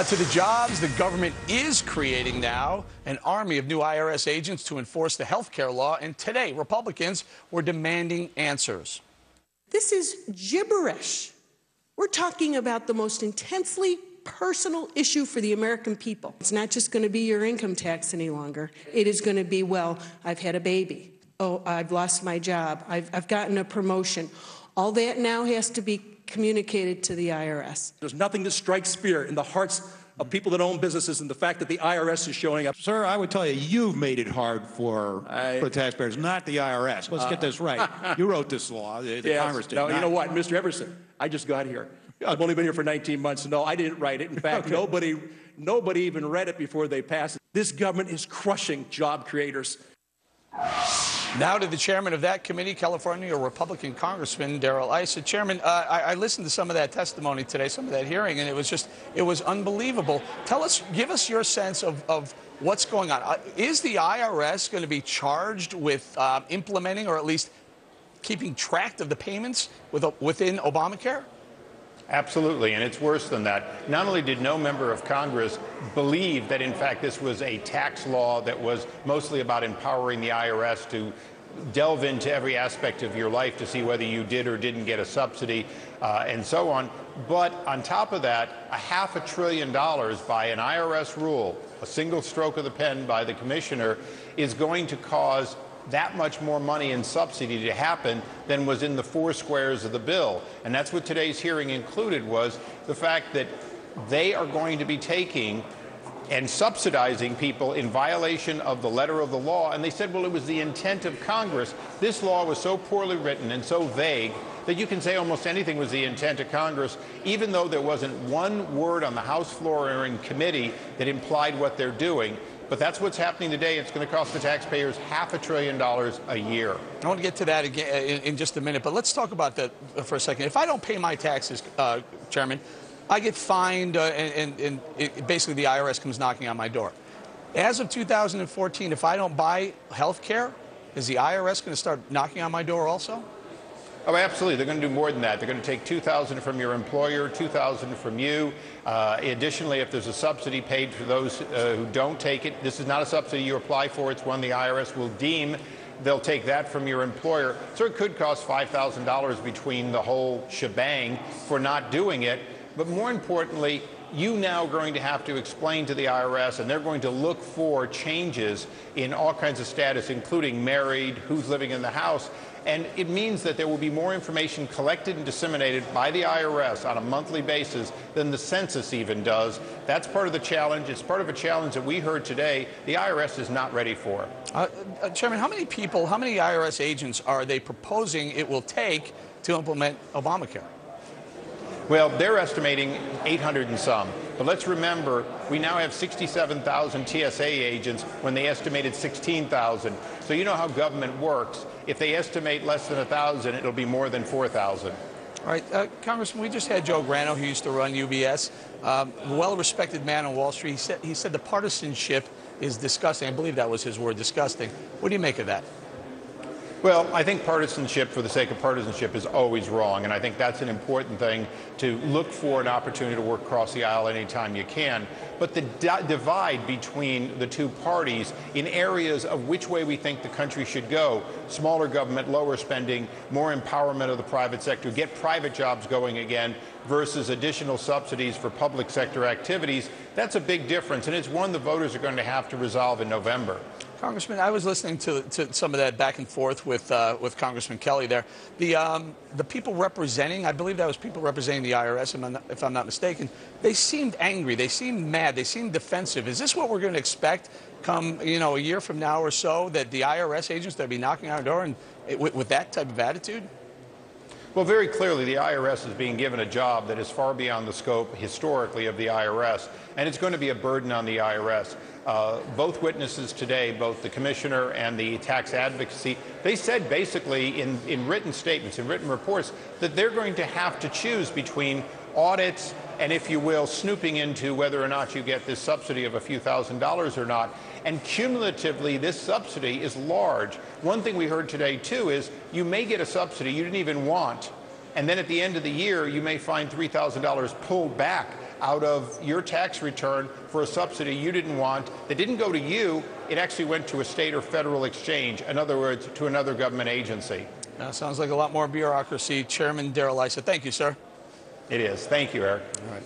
To the jobs the government is creating now, an army of new IRS agents to enforce the health care law. And today, Republicans were demanding answers. This is gibberish. We're talking about the most intensely personal issue for the American people. It's not just going to be your income tax any longer. It is going to be, well, I've had a baby. Oh, I've lost my job. I've gotten a promotion. All that now has to be communicated to the IRS. There's nothing that strikes fear in the hearts of people that own businesses and the fact that the IRS is showing up. Sir, I would tell you, you've made it hard for taxpayers, not the IRS. Let's get this right. You wrote this law. The Congress did. No, you know what, Mr. Everson, I just got here. I've only been here for 19 months. No, I didn't write it. In fact, nobody even read it before they passed it. This government is crushing job creators. Now to the chairman of that committee, California Republican Congressman Darrell Issa. Chairman, I listened to some of that testimony today, some of that hearing, and it was unbelievable. Give us your sense of what's going on. Is the IRS going to be charged with implementing or at least keeping track of the payments within Obamacare? Absolutely, and it's worse than that. Not only did no member of Congress believe that, in fact, this was a tax law that was mostly about empowering the IRS to delve into every aspect of your life to see whether you did or didn't get a subsidy and so on, but on top of that, $500 billion by an IRS rule, a single stroke of the pen by the commissioner, is going to cause that much more money in subsidy to happen than was in the four squares of the bill. And that's what today's hearing included, was the fact that they are going to be taking and subsidizing people in violation of the letter of the law. And they said, well, it was the intent of Congress. This law was so poorly written and so vague that you can say almost anything was the intent of Congress, even though there wasn't one word on the House floor or in committee that implied what they're doing. But that's what's happening today. It's going to cost the taxpayers $500 billion a year. I want to get to that again in just a minute, but let's talk about that for a second. If I don't pay my taxes, Chairman, I get fined, and basically the IRS comes knocking on my door. As of 2014, if I don't buy health care, is the IRS going to start knocking on my door also? Oh, absolutely. They're going to do more than that. They're going to take $2,000 from your employer, $2,000 from you. Additionally, if there's a subsidy paid for those who don't take it, this is not a subsidy you apply for. It's one the IRS will deem. They'll take that from your employer. So it could cost $5,000 between the whole shebang for not doing it. But more importantly, you now are going to have to explain to the IRS, and they're going to look for changes in all kinds of status, including married, who's living in the house. And it means that there will be more information collected and disseminated by the IRS on a monthly basis than the census even does. That's part of the challenge. It's part of a challenge that we heard today the IRS is not ready for. Chairman, how many IRS agents are they proposing it will take to implement Obamacare? Well, they're estimating 800 and some. But let's remember, we now have 67,000 TSA agents when they estimated 16,000. So you know how government works. If they estimate less than 1,000, it'll be more than 4,000. All right, Congressman, we just had Joe Grano, who used to run UBS, a well-respected man on Wall Street. He said the partisanship is disgusting. I believe that was his word, disgusting. What do you make of that? Well, I think partisanship for the sake of partisanship is always wrong, and I think that's an important thing, to look for an opportunity to work across the aisle anytime you can. But the divide between the two parties in areas of which way we think the country should go, smaller government, lower spending, more empowerment of the private sector, get private jobs going again, versus additional subsidies for public sector activities, that's a big difference, and it's one the voters are going to have to resolve in November. Congressman, I was listening to some of that back and forth with Congressman Kelly there. The people representing, I believe that was people representing the IRS, if I'm not mistaken, they seemed angry, they seemed mad, they seemed defensive. Is this what we're going to expect come, a year from now or so, that the IRS agents that be knocking on our door and with that type of attitude? Well, very clearly, the IRS is being given a job that is far beyond the scope historically of the IRS, and it's going to be a burden on the IRS. Both witnesses today, both the commissioner and the tax advocacy, they said basically in written statements, in written reports, that they're going to have to choose between audits and, if you will, snooping into whether or not you get this subsidy of a few $1,000s or not. And cumulatively, this subsidy is large. One thing we heard today, too, is you may get a subsidy you didn't even want, and then at the end of the year, you may find $3,000 pulled back out of your tax return for a subsidy you didn't want that didn't go to you. It actually went to a state or federal exchange, in other words, to another government agency. Sounds like a lot more bureaucracy. Chairman Darrell Issa, thank you, sir. It is. Thank you, Eric. All right.